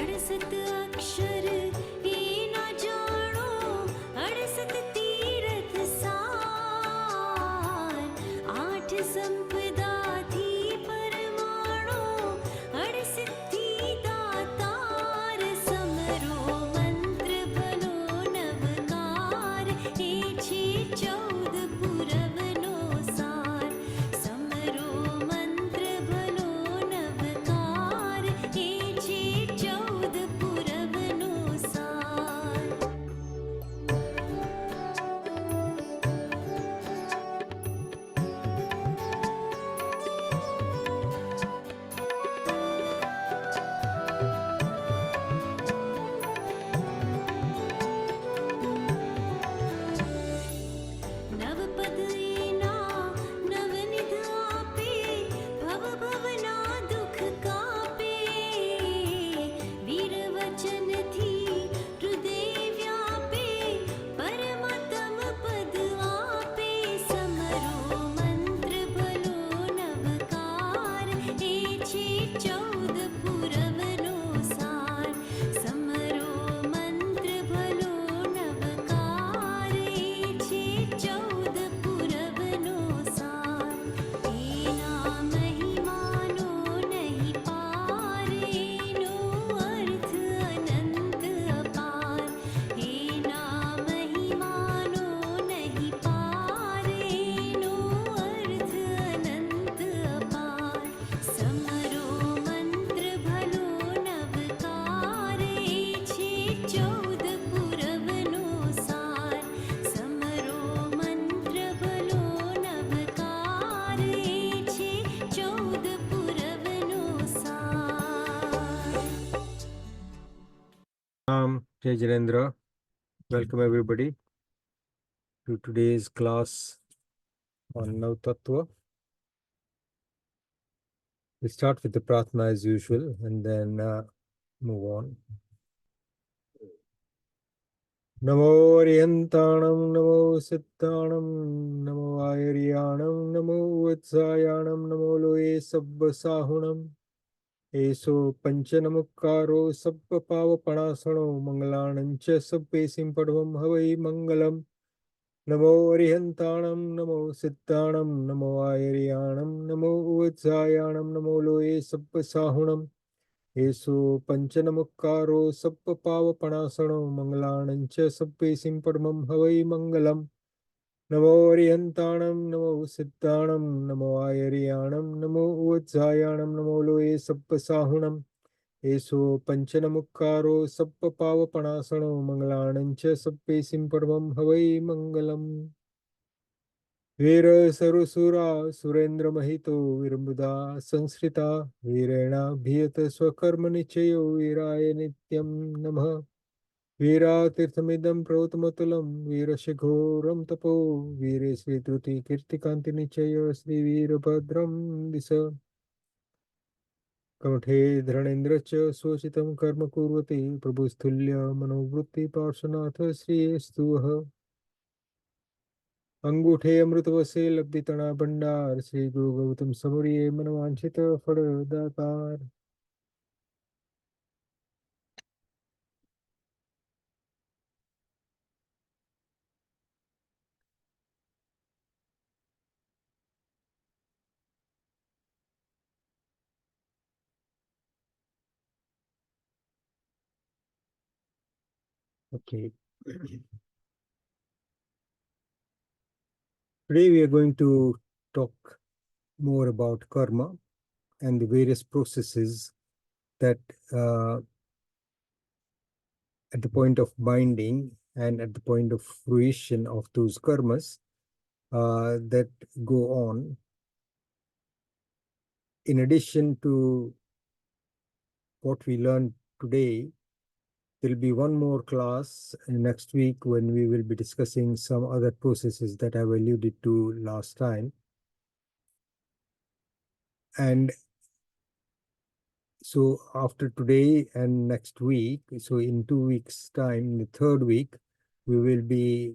68 अक्षर ये ना जानो, 68 तीर्थ सार, 8 संपदा थी परमाणु, 68 दातार, समरो मंत्र भलो नवकार, हे छे 14 पुरवनो सार, समरो मंत्र भलो नवकार, हे छे 14 पुरवनो सार। नवपद एना नवनिध आपे, भव भवना दुख कापे, वीर वचन थी हृदय व्यापे, परमतम पद आपे, समरो मंत्र भलो नवकार, हे छे 14 पुरवनो सार, समरो मंत्र भलो नवकार, हे छे 14 पुरवनो सार, एना महिमानो नहीं पार, एनो अर्थ अनंत अपार, एना महिमानो नहीं पार, एनो अर्थ अनंत अपार, समरो मंत्र भलो नवकार, हे छे 14 पुरवनो सार, समरो मंत्र भलो नवकार, हे छे 14 पुरवनो सार। Jai Jirendra. Welcome everybody to today's class on Nav Tatva. We'll start with the Pratna as usual and then move on. Namo Orientanam, Namo Siddhanam, Namo Ayaryanam, Namo Vatsayanam, Namo Loe Sabba Sahunam. Eso Panchanamukaro Sabba Pavapanasano Mangalanancha Sabbe Simpadvam Havai Mangalam. Namo Orientanam, Namo Siddhanam, Namo Ayaryanam, Namo Vatsayanam, Namo Loe Sabba Sahunam. Eso Panchanamukaro Sabba Pavapanasano Mangalanancha Sabbe Simpadvam Havai Mangalam. Namo Orientanam, Namo Siddhanam, Namo Ayaryanam, Namo Vatsayanam, Namo Loe Sabba Sahunam. Eso Panchanamukaro Sabba Pavapanasano Mangalanancha Sabbe Simpadvam Havai Mangalam. Veera Sarusura Surendra Mahito Virambudha Sansrita Virena Bhiyata Swakarma Nichayo Viraya Nityam Namah. Veera Tirthamidam Prautmatulam Veera Shikhoram Tapo Veere Sri Truti Kirtikanti Nichayo Sri Veerabhadram Disa. कमठे Dharanendra च शोषितं कर्म कुर्वते प्रभुस्तुल्य मनोवृत्ति पार्श्वनाथ श्रीस्तु वः अंगूठे अमृतवसे लब्धितणा भंडार श्री गुरु Gautam समरिये मनवांछित फलदातार. Okay. Today we are going to talk more about karma and the various processes that at the point of binding and at the point of fruition of those karmas that go on. In addition to what we learned today, there will be one more class next week when we will be discussing some other processes that I've alluded to last time. And so after today and next week, so in 2 weeks' time, the third week, we will be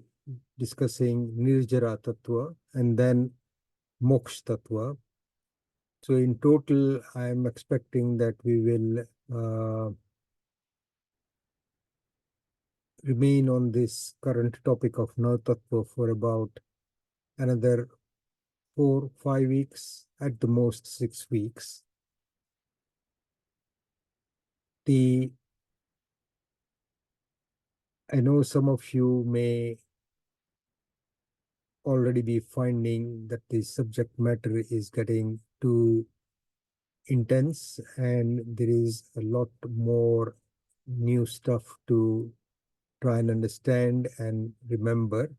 discussing Nirjara Tattva and then Moksha Tattva. So in total, I'm expecting that we will remain on this current topic of Nav Tatva for about another 4, 5 weeks, at the most 6 weeks. I know some of you may already be finding that the subject matter is getting too intense and there is a lot more new stuff to try and understand and remember.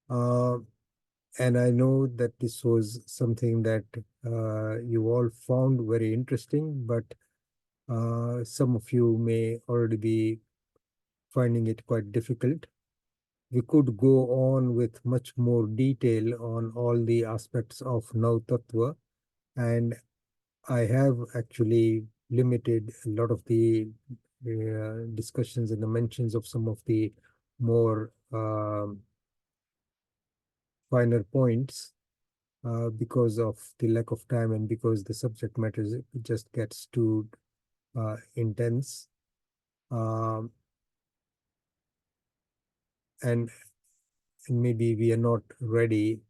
And I know that this was something that you all found very interesting, but some of you may already be finding it quite difficult. We could go on with much more detail on all the aspects of Nav Tattva, and I have actually limited a lot of the discussions and the mentions of some of the more finer points because of the lack of time and because the subject matter just gets too intense. Um, and maybe we are not ready,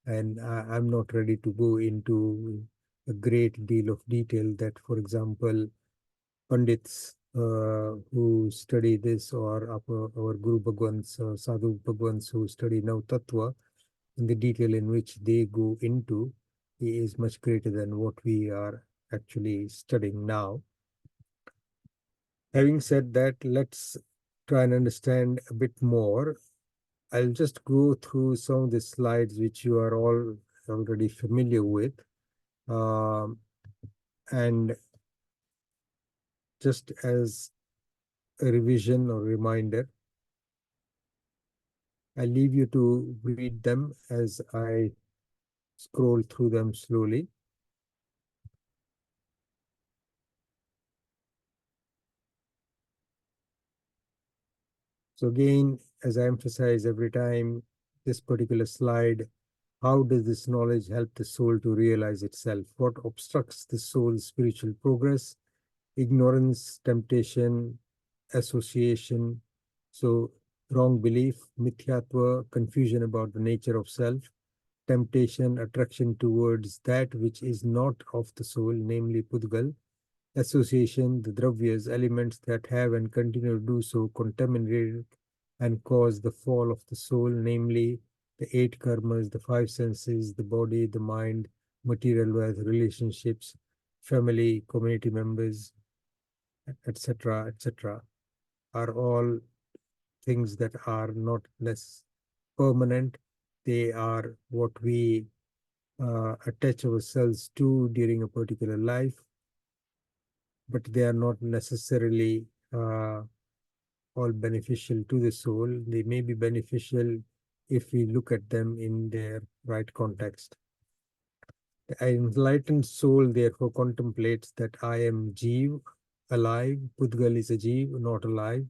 and I'm not ready to go into a great deal of detail that, for example, Pandits who study this, or our Guru Bhagwans, Sadhu Bhagwans who study Nav Tattva, in the detail in which they go into is much greater than what we are actually studying now. Having said that, let's try and understand a bit more. I'll just go through some of the slides which you are all already familiar with. Um, and just as a revision or reminder, I leave you to read them as I scroll through them slowly. So again, as I emphasize every time, this particular slide, how does this knowledge help the soul to realize itself? What obstructs the soul's spiritual progress? Ignorance, temptation, association, so wrong belief, mithyatva, confusion about the nature of self, temptation, attraction towards that which is not of the soul, namely Pudgal, association, the dravyas, elements that have and continue to do so, contaminated and cause the fall of the soul, namely the 8 karmas, the 5 senses, the body, the mind, material wealth, relationships, family, community members, etc., etc., are all things that are not less permanent. They are what we attach ourselves to during a particular life, but they are not necessarily all beneficial to the soul. They may be beneficial if we look at them in their right context. The enlightened soul therefore contemplates that I am Jeev, alive. Pudgal is a Jeev, not alive.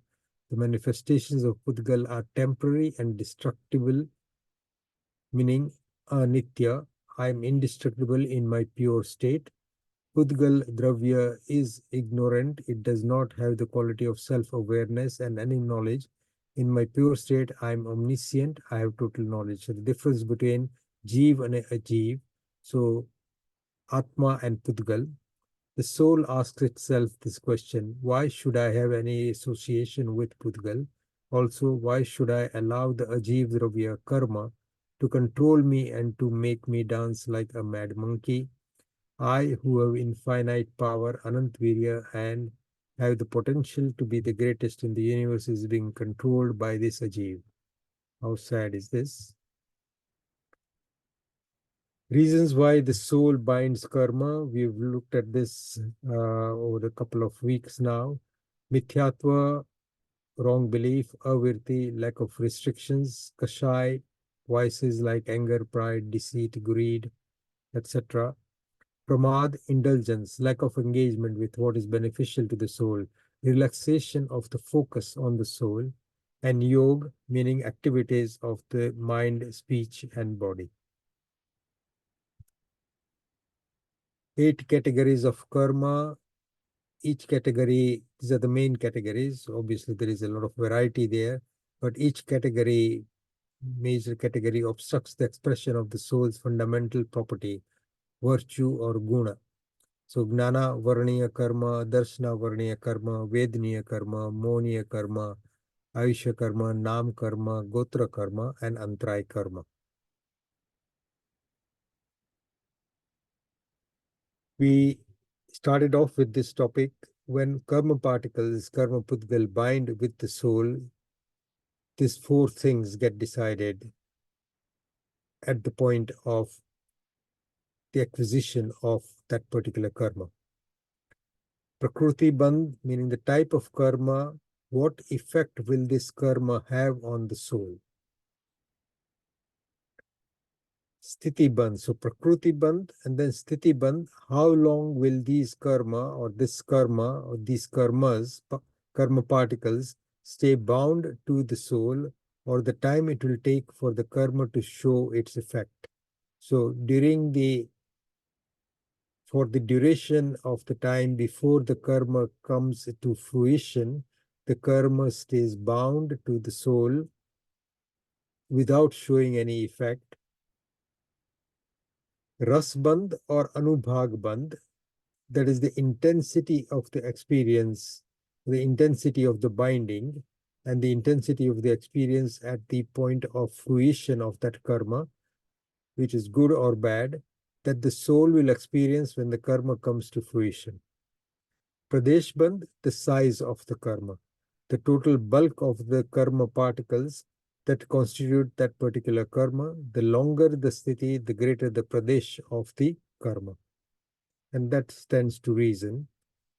The manifestations of Pudgal are temporary and destructible, meaning anitya. I am indestructible in my pure state. Pudgal Dravya is ignorant. It does not have the quality of self-awareness and any knowledge. In my pure state, I am omniscient. I have total knowledge. So the difference between Jeev and Ajeev, so Atma and Pudgal, the soul asks itself this question: why should I have any association with Pudgal? Also, why should I allow the Ajeev Dravya karma to control me and to make me dance like a mad monkey? I, who have infinite power, Anantvirya, and have the potential to be the greatest in the universe, is being controlled by this Ajeev. How sad is this? Reasons why the soul binds karma. We've looked at this over the couple of weeks now. Mithyatva, wrong belief; avirti, lack of restrictions; kashai, vices like anger, pride, deceit, greed, etc. Pramad, indulgence, lack of engagement with what is beneficial to the soul; relaxation of the focus on the soul; and yoga, meaning activities of the mind, speech, and body. 8 categories of karma. each category, these are the main categories. Obviously, there is a lot of variety there, but each category, major category, obstructs the expression of the soul's fundamental property, virtue or guna. So Gnana Varniya Karma, Darshana Varniya Karma, Vedniya Karma, Moniya Karma, Ayusha Karma, Nam Karma, Gotra Karma, and Antray Karma. We started off with this topic when karma particles, karma pudgal, bind with the soul. These four things get decided at the point of the acquisition of that particular karma. Prakruti Bandh, meaning the type of karma, what effect will this karma have on the soul? Sthiti Bandh, so Prakruti Bandh and then Sthiti Bandh, how long will these karma or this karma or these karmas, karma particles, stay bound to the soul, or the time it will take for the karma to show its effect? So for the duration of the time before the karma comes to fruition, the karma stays bound to the soul without showing any effect. Rasbandh or Anubhag Bandh, that is the intensity of the experience, the intensity of the binding, and the intensity of the experience at the point of fruition of that karma, which is good or bad, that the soul will experience when the karma comes to fruition. Pradesh Bandh, the size of the karma, the total bulk of the karma particles that constitute that particular karma. The longer the sthiti, the greater the pradesh of the karma. And that stands to reason.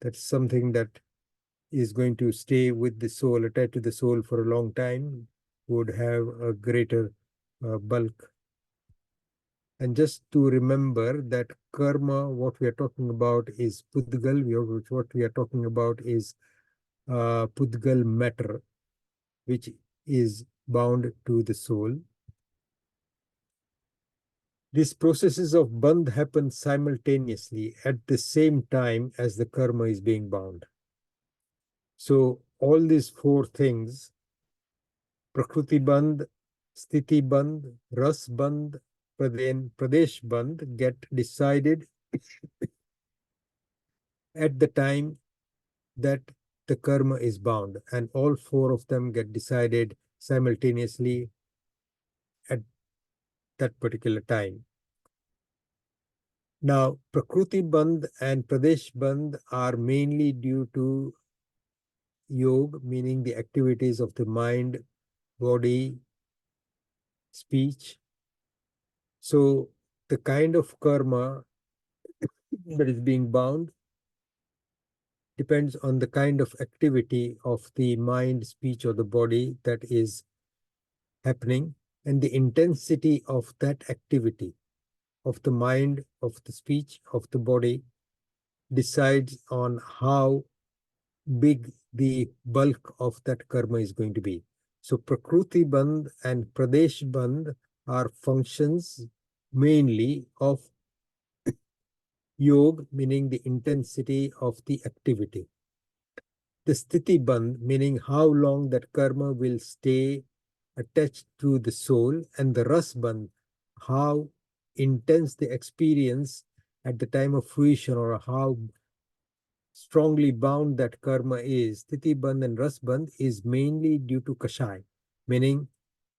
That's something that is going to stay with the soul, attached to the soul for a long time, would have a greater bulk. And just to remember that karma, what we are talking about is Pudgal, what we are talking about is Pudgal matter, which is bound to the soul. These processes of bandh happen simultaneously at the same time as the karma is being bound. So all these four things, Prakruti bandh, Sthiti bandh, Ras bandh, Pradesh bandh, get decided at the time that the karma is bound, and all four of them get decided simultaneously at that particular time. Now, Prakruti Bandh and Pradesh Bandh are mainly due to yoga, meaning the activities of the mind, body, speech. So the kind of karma that is being bound depends on the kind of activity of the mind, speech, or the body that is happening, and the intensity of that activity of the mind, of the speech, of the body decides on how big the bulk of that karma is going to be. So Prakruti Bandh and Pradesh Bandh are functions mainly of yoga, meaning the intensity of the activity. The Sthiti Bandh, meaning how long that karma will stay attached to the soul, and the Ras Bandh, how intense the experience at the time of fruition, or how strongly bound that karma is. Sthiti Bandh and Ras Bandh is mainly due to Kashai, meaning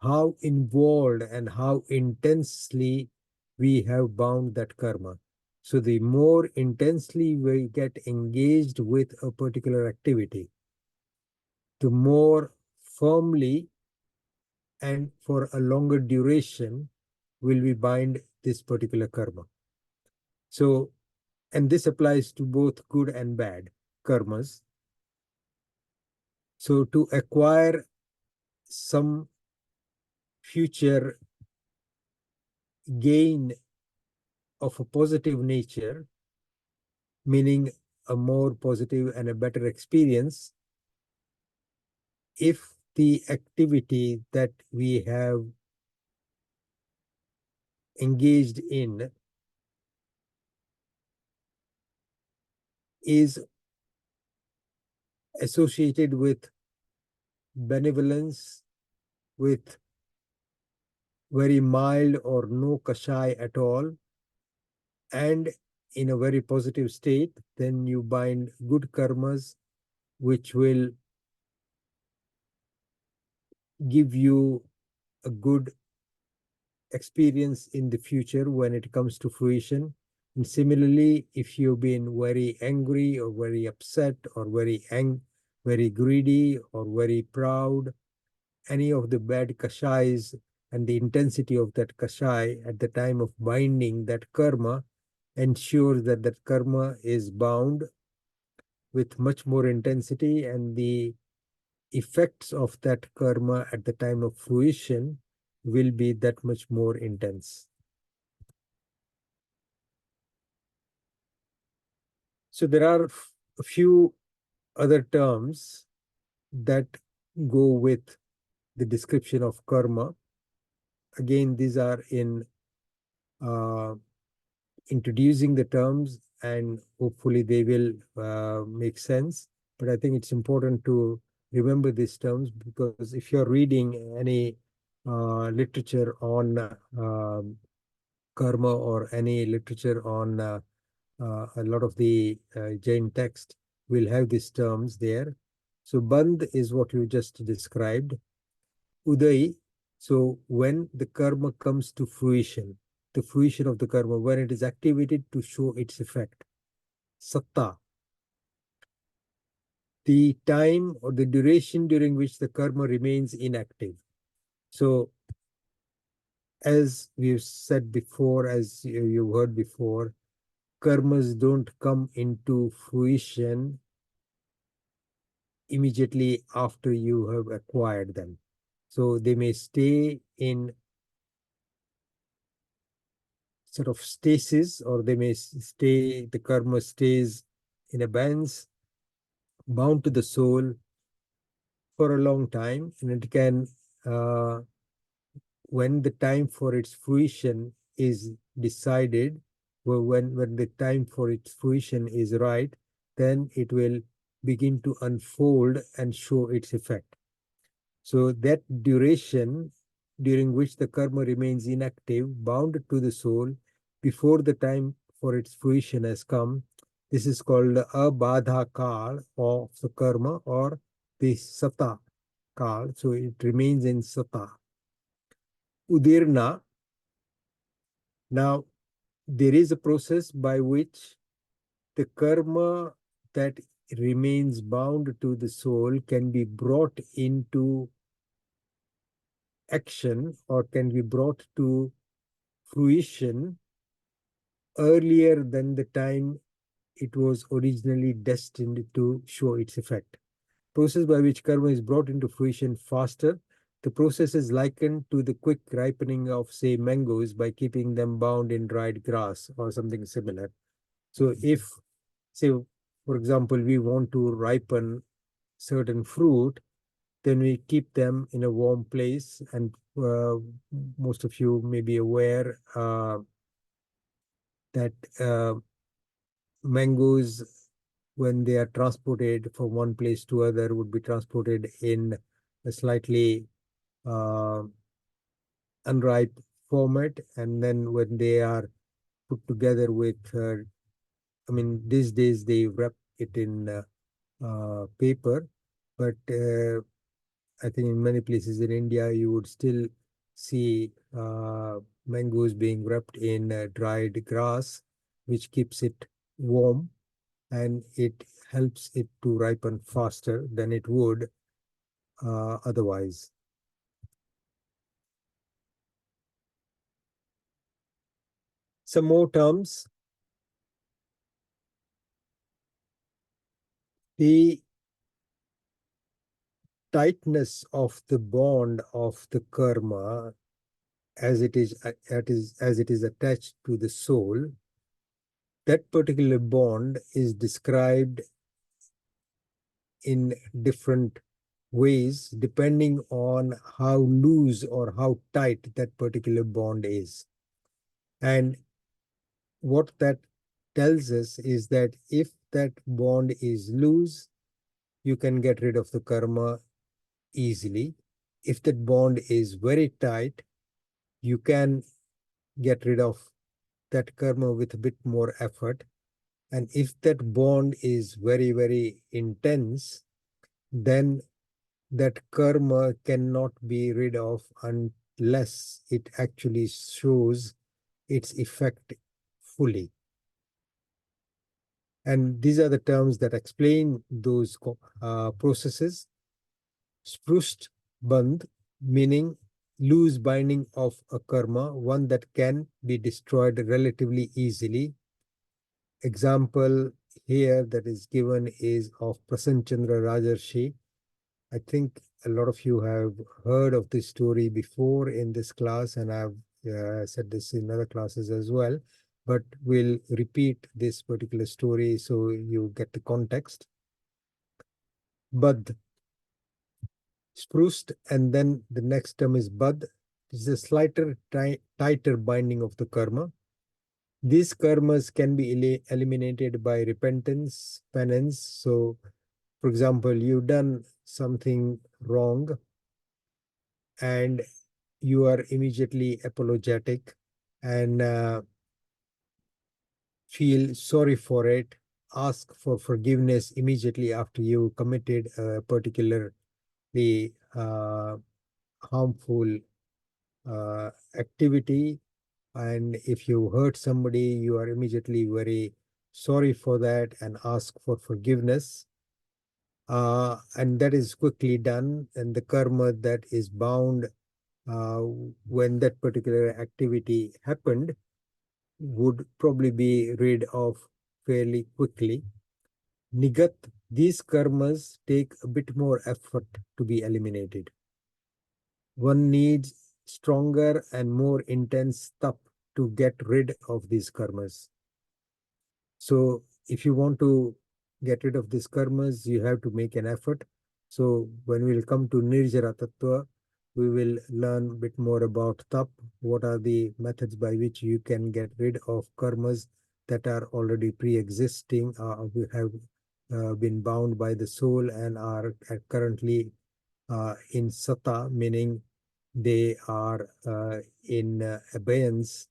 how involved and how intensely we have bound that karma. So the more intensely we get engaged with a particular activity, the more firmly and for a longer duration will we bind this particular karma. So, and this applies to both good and bad karmas. So to acquire some future gain of a positive nature, meaning a more positive and a better experience, if the activity that we have engaged in is associated with benevolence, with very mild or no kashai at all, and in a very positive state, then you bind good karmas, which will give you a good experience in the future when it comes to fruition. And similarly, if you've been very angry or very upset or very greedy or very proud, any of the bad kashais and the intensity of that kashai at the time of binding that karma ensures that that karma is bound with much more intensity, and the effects of that karma at the time of fruition will be that much more intense. So there are a few other terms that go with the description of karma. Again, these are in introducing the terms, and hopefully they will make sense. But I think it's important to remember these terms, because if you're reading any literature on karma, or any literature on a lot of the Jain text, will have these terms there. So Bandh is what you just described. Uday, so when the karma comes to fruition, the fruition of the karma, when it is activated to show its effect. Satta, the time or the duration during which the karma remains inactive. So as we've said before, as you've heard before, karmas don't come into fruition immediately after you have acquired them. So they may stay in sort of stasis, or they may stay, the karma stays in abeyance, bound to the soul for a long time, and it can, when the time for its fruition is decided, when the time for its fruition is right, then it will begin to unfold and show its effect. So that duration during which the karma remains inactive, bound to the soul, before the time for its fruition has come, this is called the abadha kal of the karma, or the sata kal. So it remains in sata. Udirna. Now, there is a process by which the karma that remains bound to the soul can be brought into action, or can be brought to fruition earlier than the time it was originally destined to show its effect. Process by which karma is brought into fruition faster. The process is likened to the quick ripening of, say, mangoes by keeping them bound in dried grass or something similar. So if, say, for example, we want to ripen certain fruit, then we keep them in a warm place. And most of you may be aware that mangoes, when they are transported from one place to other, would be transported in a slightly uh, unripe format. And then when they are put together with, these days they wrap it in paper, but I think in many places in India, you would still see mangoes being wrapped in dried grass, which keeps it warm, and it helps it to ripen faster than it would otherwise. Some more terms. The tightness of the bond of the karma, as it is attached to the soul, that particular bond is described in different ways depending on how loose or how tight that particular bond is. And what that tells us is that if that bond is loose, you can get rid of the karma easily. If that bond is very tight, you can get rid of that karma with a bit more effort. And if that bond is very, very intense, then that karma cannot be rid of unless it actually shows its effect fully. And these are the terms that explain those processes. Sprust band, meaning loose binding of a karma, one that can be destroyed relatively easily. Example here that is given is of Prasan Chandra Rajarshi. I think a lot of you have heard of this story before in this class, and I've said this in other classes as well, but we'll repeat this particular story so you get the context. Bad, spruced, and then the next term is bad. It's a slighter, tighter binding of the karma. These karmas can be eliminated by repentance, penance. So, for example, you've done something wrong and you are immediately apologetic and feel sorry for it, ask for forgiveness immediately after you committed a particularly harmful activity. And if you hurt somebody, you are immediately very sorry for that and ask for forgiveness. And that is quickly done. And the karma that is bound when that particular activity happened would probably be rid of fairly quickly. Nigat, these karmas take a bit more effort to be eliminated. One needs stronger and more intense tap to get rid of these karmas. So if you want to get rid of these karmas, you have to make an effort. So when we'll come to Nirjara Tattva, we will learn a bit more about tap. What are the methods by which you can get rid of karmas that are already pre-existing, we have been bound by the soul and are currently in sata, meaning they are in abeyance,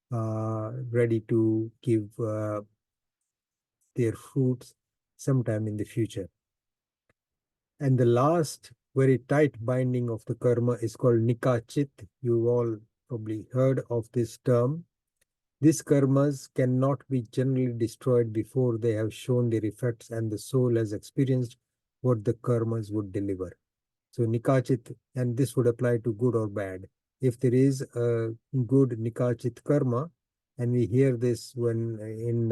ready to give their fruits sometime in the future. And the last very tight binding of the karma is called nikachit. You all probably heard of this term. These karmas cannot be generally destroyed before they have shown their effects and the soul has experienced what the karmas would deliver. So nikachit, and this would apply to good or bad. If there is a good nikachit karma, and we hear this when in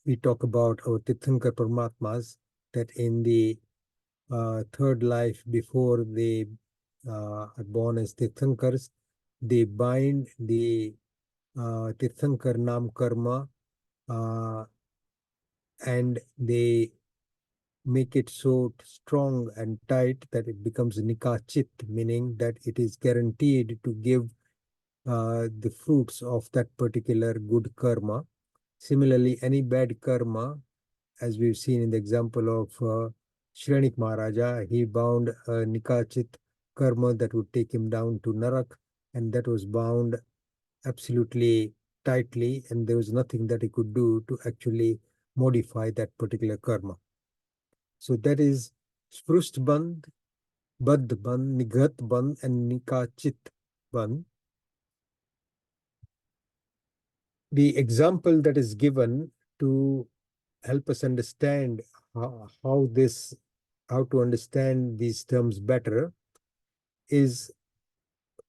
we talk about our Tirthankar Paramatmas, that in the third life before they are born as Tirthankars, they bind the Tirthankar Nam Karma and they make it so strong and tight that it becomes nikachit, meaning that it is guaranteed to give the fruits of that particular good karma. Similarly, any bad karma, as we've seen in the example of Shrenik Maharaja, he bound a nikachit karma that would take him down to Narak, and that was bound absolutely tightly, and there was nothing that he could do to actually modify that particular karma. So that is Sprust Band, Bad Band, Nighat Band, and Nikachit Band. The example that is given to help us understand how to understand these terms better is,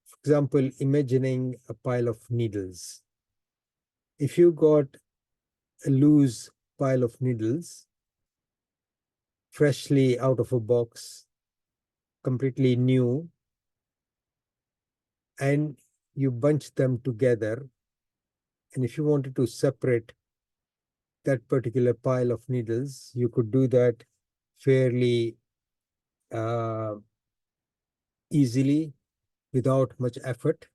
for example, imagining a pile of needles. If you got a loose pile of needles, freshly out of a box, completely new, and you bunch them together, and if you wanted to separate that particular pile of needles, you could do that fairly easily without much effort.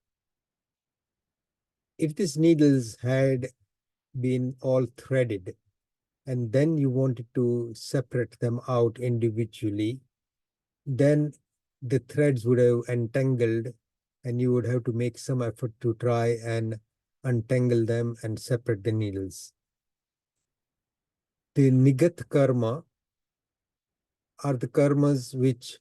If these needles had been all threaded and then you wanted to separate them out individually, then the threads would have entangled, and you would have to make some effort to try and untangle them and separate the needles. The nigat karma are the karmas which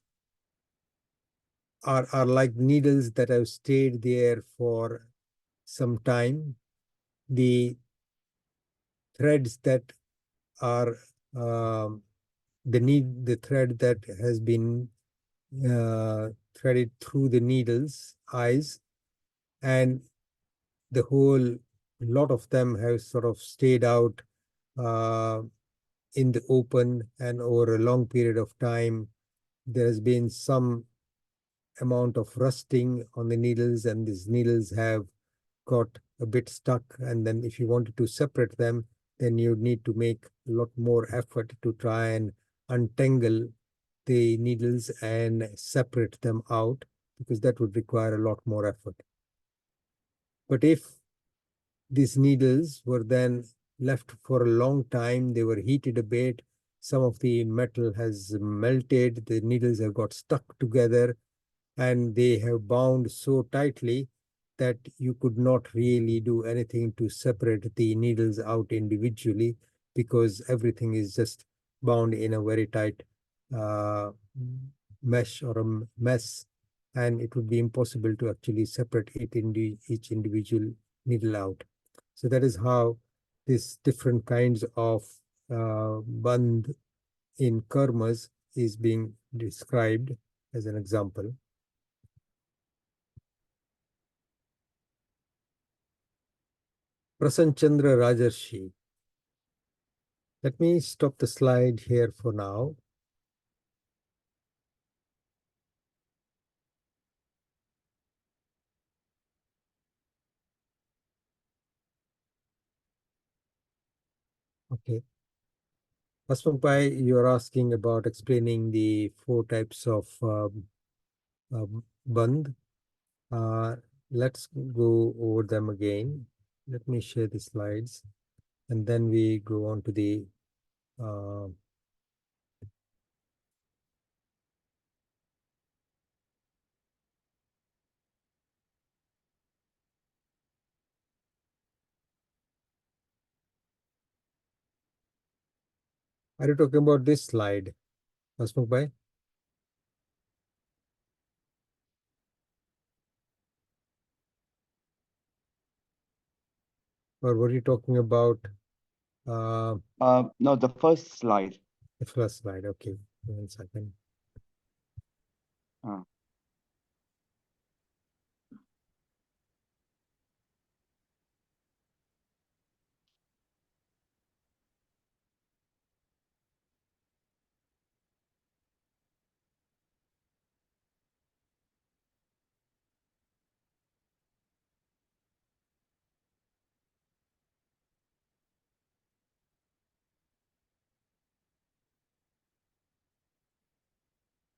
are like needles that have stayed there for some time. The threads that are the thread that has been threaded through the needles eyes, and the whole lot of them have sort of stayed out in the open, and over a long period of time there has been some amount of rusting on the needles, and these needles have got a bit stuck, and then if you wanted to separate them, then you need to make a lot more effort to try and untangle the needles and separate them out, because that would require a lot more effort. But if these needles were then left for a long time, they were heated a bit, some of the metal has melted, the needles have got stuck together, and they have bound so tightly that you could not really do anything to separate the needles out individually, because everything is just bound in a very tight uh, mesh or a mess, and it would be impossible to actually separate each individual needle out. So that is how these different kinds of bandh in karmas is being described as an example. Prasan Chandra Rajarshi. Let me stop the slide here for now. Okay. Asmabai, you're asking about explaining the 4 types of bandh. Let's go over them again. Let me share the slides, and then we go on to the are you talking about this slide, Asmabai? Or were you talking about No, the first slide. the first slide? Okay, 1 second.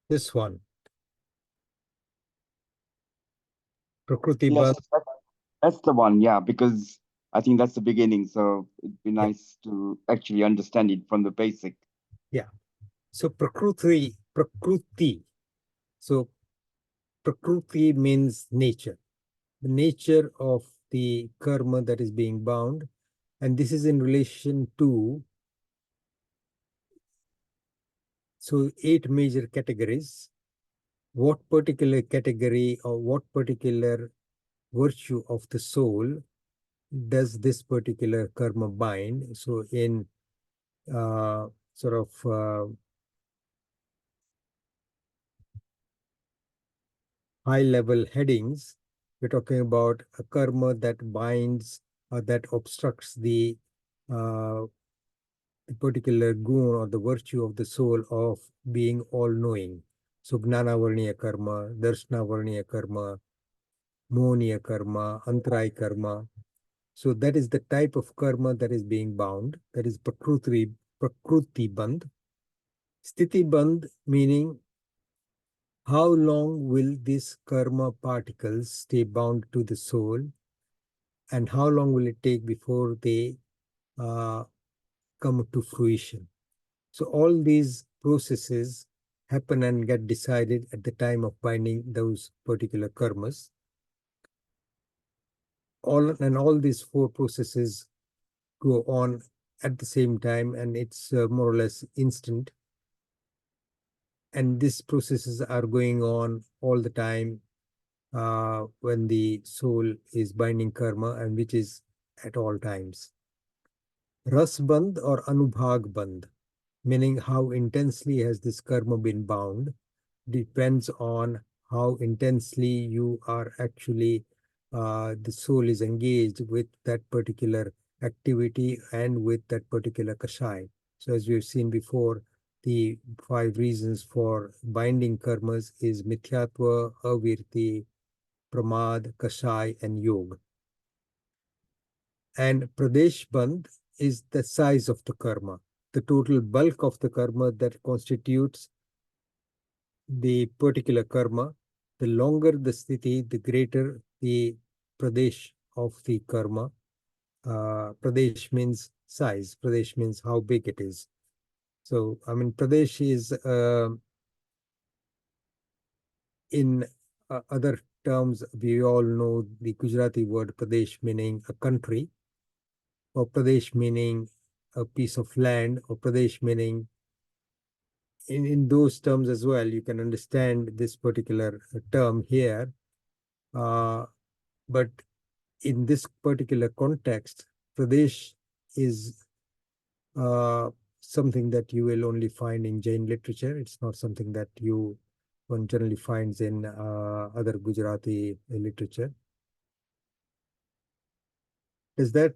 This one, Prakriti Yes, bandh. that's the one. Yeah, because I think that's the beginning. So it'd be Yeah. nice to actually understand it from the basic. Yeah. So Prakriti. So Prakriti means nature, the nature of the karma that is being bound. And this is in relation to, so 8 major categories. What particular category or what particular virtue of the soul does this particular karma bind? So in sort of high level headings, we're talking about a karma that binds or that obstructs the particular gun or the virtue of the soul of being all-knowing. So Gnanavarniya karma, Darshnavarniya karma, Mohniya karma, Antarai karma. So that is the type of karma that is being bound. That is Prakruti bandh. Sthiti bandh meaning how long will these karma particles stay bound to the soul, and how long will it take before they come to fruition. So all these processes happen and get decided at the time of binding those particular karmas. All these four processes go on at the same time, and it's more or less instant. And these processes are going on all the time when the soul is binding karma, and which is at all times. Rasbandh or Anubhag Bandh, meaning how intensely has this karma been bound, depends on how intensely you are actually, the soul is engaged with that particular activity and with that particular kashai. So as we've seen before, the 5 reasons for binding karmas is mithyatva, avirti, pramad, kashai, and yoga. And pradesh bandh is the size of the karma, the total bulk of the karma that constitutes the particular karma. The longer the sthiti, the greater the pradesh of the karma. Pradesh means size. Pradesh means how big it is. So, I mean, pradesh is, in other terms, we all know the Gujarati word pradesh meaning a country, or pradesh meaning a piece of land, or pradesh meaning, in those terms as well, you can understand this particular term here. But in this particular context, pradesh is something that you will only find in Jain literature. It's not something that one generally finds in other Gujarati literature. Is there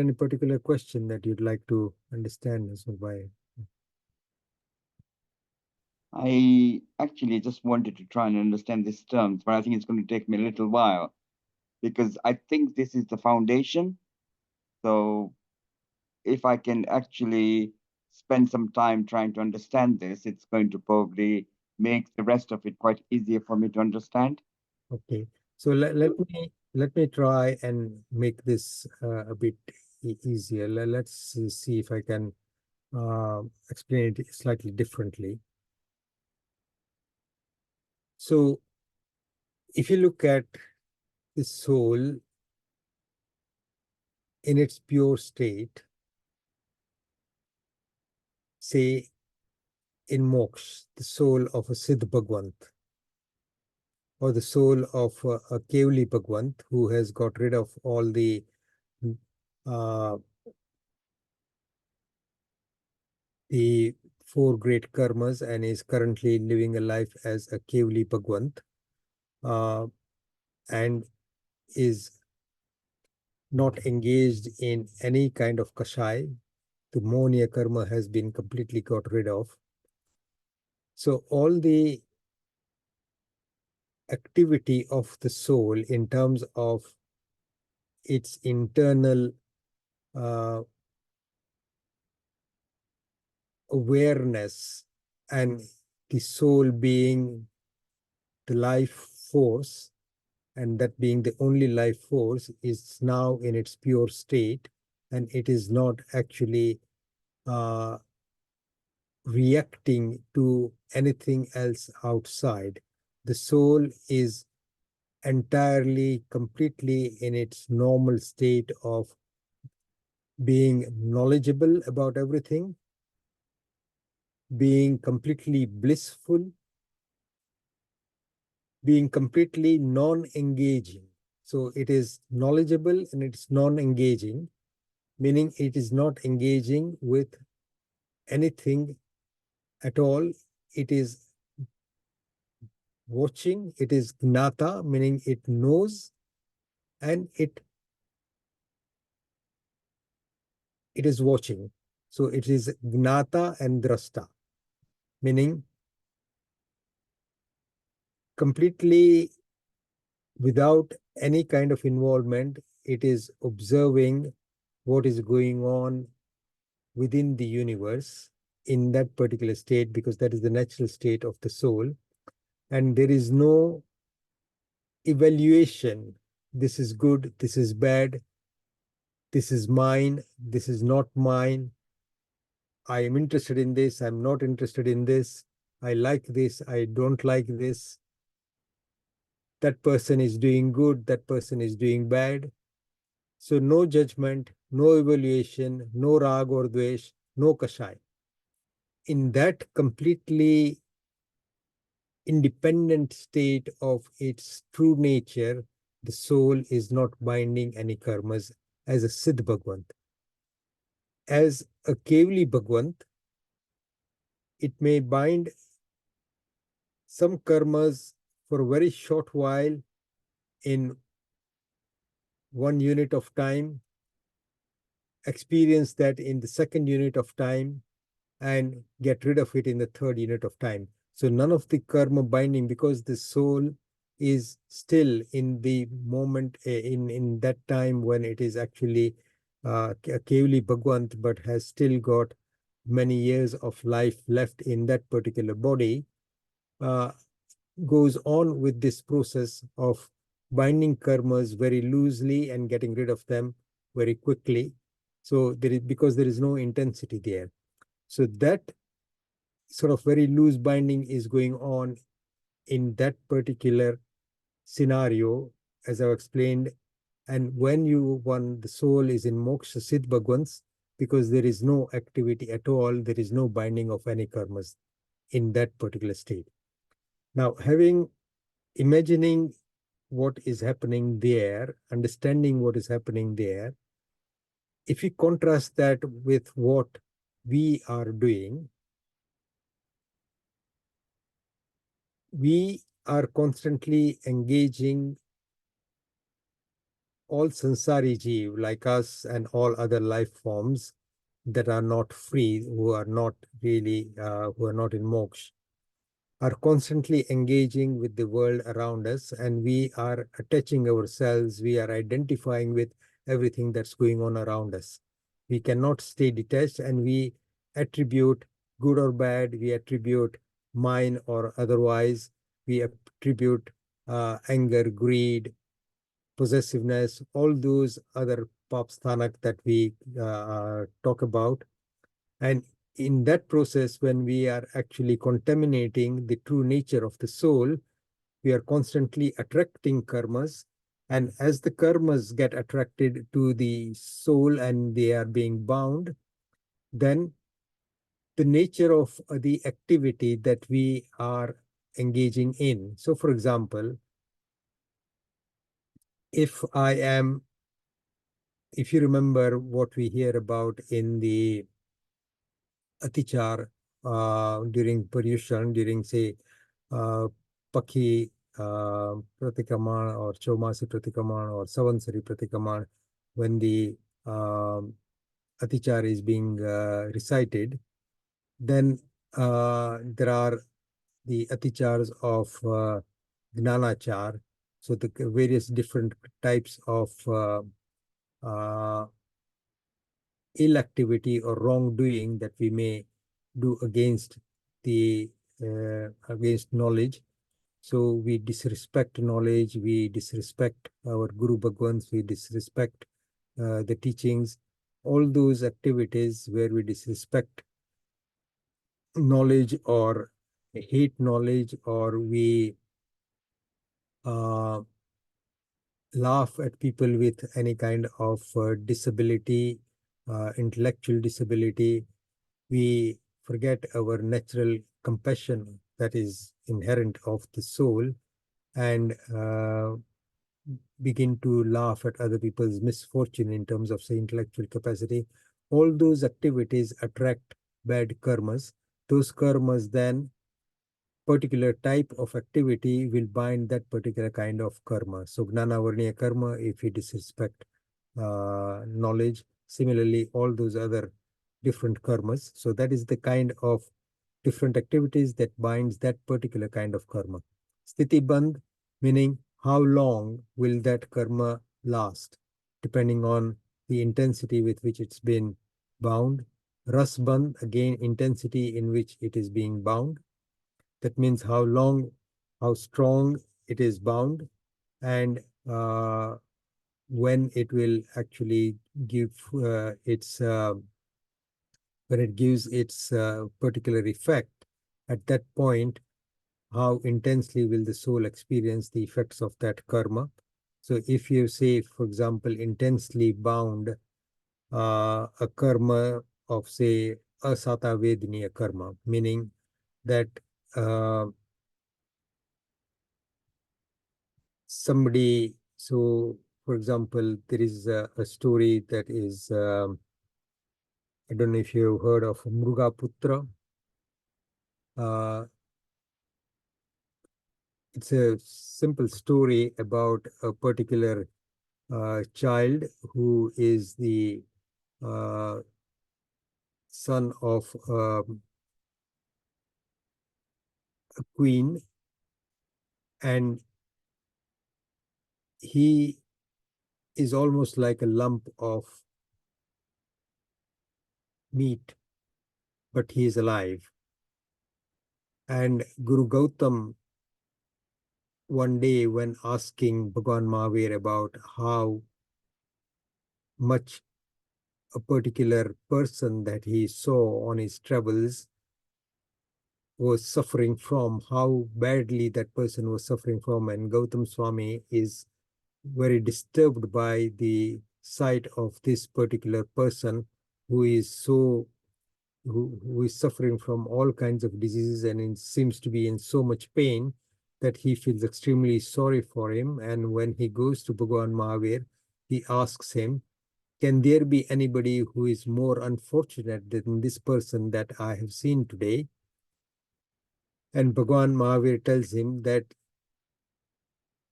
any particular question that you'd like to understand, Ajitbhai? I actually just wanted to try and understand these terms, but I think it's going to take me a little while because I think this is the foundation. So if I can actually spend some time trying to understand this, it's going to probably make the rest of it quite easier for me to understand. Okay, so let me try and make this a bit easier. Let's see if I can explain it slightly differently. So, if you look at the soul in its pure state, say in moksha, the soul of a Siddh Bhagwant, or the soul of a Kevli Bhagwant who has got rid of all uh, the 4 great karmas and is currently living a life as a Kevli Bhagwant, and is not engaged in any kind of kashai. The Monia karma has been completely got rid of. So all the activity of the soul in terms of its internal awareness, and the soul being the life force, and that being the only life force, is now in its pure state, and it is not actually reacting to anything else outside. The soul is entirely, completely in its normal state of being knowledgeable about everything, being completely blissful, being completely non-engaging. So it is knowledgeable and it's non-engaging, meaning it is not engaging with anything at all. It is watching, it is gnata, meaning it knows, and it is watching. So it is gnata and drasta, meaning completely without any kind of involvement. It is observing what is going on within the universe in that particular state, because that is the natural state of the soul. And there is no evaluation. This is good, this is bad. this is mine, this is not mine, I am interested in this, I'm not interested in this, I like this, I don't like this, that person is doing good, that person is doing bad. So no judgment, no evaluation, no rag or dvesh, no kashai. In that completely independent state of its true nature, the soul is not binding any karmas as a Siddh Bhagwant. As a Kevali Bhagwant, it may bind some karmas for a very short while in one unit of time, experience that in the second unit of time, and get rid of it in the third unit of time. So none of the karma binding, because the soul is still in the moment, in that time when it is actually Kevali Bhagwant, but has still got many years of life left in that particular body, uh, goes on with this process of binding karmas very loosely and getting rid of them very quickly. So there is, because there is no intensity there. So that sort of very loose binding is going on in that particular scenario, as I've explained. And when the soul is in moksha siddh bhagwants, because there is no activity at all, there is no binding of any karmas in that particular state. Now, imagining what is happening there, understanding what is happening there, if we contrast that with what we are doing, we are constantly engaging all sansari jeev like us and all other life forms that are not free, who are not really, who are not in moksha, are constantly engaging with the world around us, and we are attaching ourselves, we are identifying with everything that's going on around us. We cannot stay detached, and we attribute good or bad, we attribute mine or otherwise, we attribute anger, greed, possessiveness, all those other papsthanak that we talk about. And in that process, when we are actually contaminating the true nature of the soul, we are constantly attracting karmas. And as the karmas get attracted to the soul and they are being bound, then the nature of the activity that we are engaging in. So, for example, if I am, if you remember what we hear about in the Atichar during Paryushan, during say Pakhi Pratikaman or Chaumasi Pratikaman or Savansari Pratikaman, when the Atichar is being recited, then there are the Atichars of Gnanachar, so the various different types of uh, ill activity or wrongdoing that we may do against the against knowledge. So we disrespect knowledge, we disrespect our Guru Bhagwans, we disrespect the teachings, all those activities where we disrespect knowledge or hate knowledge, or we uh, laugh at people with any kind of disability, intellectual disability. We forget our natural compassion that is inherent of the soul, and begin to laugh at other people's misfortune in terms of, say, intellectual capacity. All those activities attract bad karmas. Those karmas then, particular type of activity will bind that particular kind of karma. So Gnana Varniya karma, if we disrespect knowledge, similarly all those other different karmas. So that is the kind of different activities that binds that particular kind of karma. Sthiti Bandh, meaning how long will that karma last, depending on the intensity with which it's been bound. Ras Bandh, again, intensity in which it is being bound. That means how long, how strong it is bound, and when it will actually its when it gives its particular effect, at that point, how intensely will the soul experience the effects of that karma? So if you say, for example, intensely bound a karma of, say, asata vedaniya karma, meaning that somebody, so for example, there is a story that is, I don't know if you've heard of Mrugaputra. Uh, it's a simple story about a particular child who is the uh, son of a queen, and he is almost like a lump of meat, but he is alive. And Guru Gautam, one day, when asking Bhagwan Mahavir about how much a particular person that he saw on his travels was suffering from, how badly that person was suffering from, and Gautam Swami is very disturbed by the sight of this particular person who is who is suffering from all kinds of diseases and seems to be in so much pain that he feels extremely sorry for him. And when he goes to Bhagwan Mahavir, he asks him, can there be anybody who is more unfortunate than this person that I have seen today? And Bhagwan Mahavir tells him that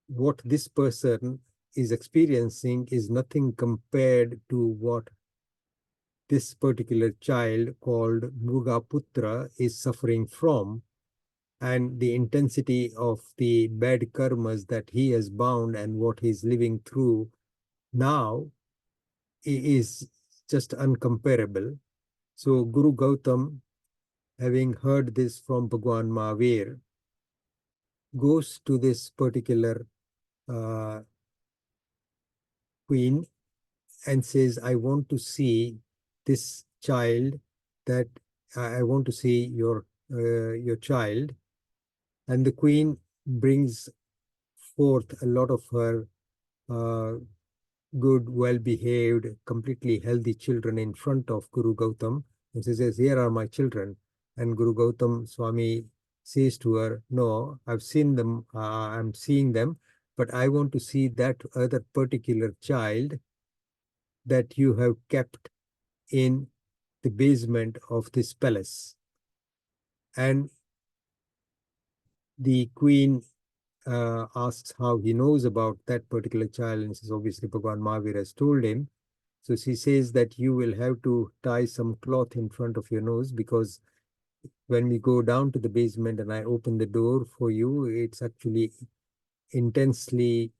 what this person is experiencing is nothing compared to what this particular child called Mrugaputra is suffering from. And the intensity of the bad karmas that he has bound and what he's living through now is just uncomparable. So Guru Gautam, having heard this from Bhagwan Mahavir, goes to this particular uh, queen and says, I want to see this child, that I want to see your child. And the queen brings forth a lot of her uh, good, well-behaved, completely healthy children in front of Guru Gautam, and she says, here are my children. And Guru Gautam Swami says to her, no, I've seen them, I'm seeing them, but I want to see that other particular child that you have kept in the basement of this palace. And the queen asks how he knows about that particular child, and says, obviously, Bhagwan Mahavir has told him. So she says that you will have to tie some cloth in front of your nose, because when we go down to the basement and I open the door for you, it's actually intensely,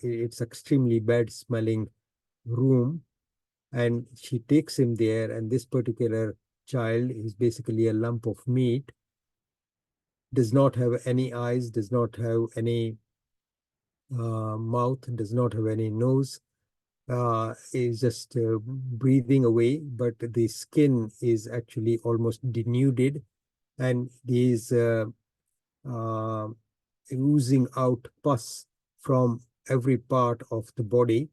it's extremely bad smelling room. And she takes him there, and this particular child is basically a lump of meat, does not have any eyes, does not have any mouth, does not have any nose, is just breathing away, but the skin is actually almost denuded, and is uh, oozing out pus from every part of the body,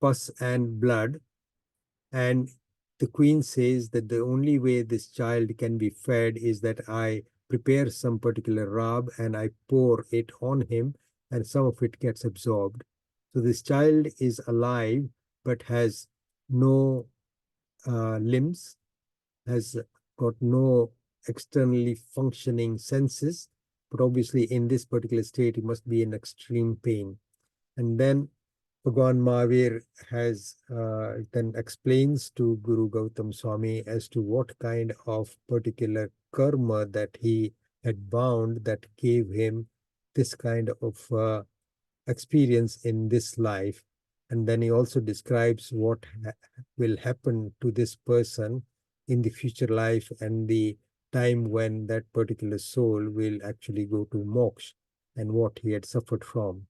pus and blood. And the queen says that the only way this child can be fed is that I prepare some particular rab and I pour it on him, and some of it gets absorbed. So this child is alive but has no limbs, has got no externally functioning senses, but obviously in this particular state, he must be in extreme pain. And then Bhagwan Mahavir has then explains to Guru Gautam Swami as to what kind of particular karma that he had bound that gave him this kind of experience in this life. And then he also describes what will happen to this person in the future life and the time when that particular soul will actually go to moksha and what he had suffered from.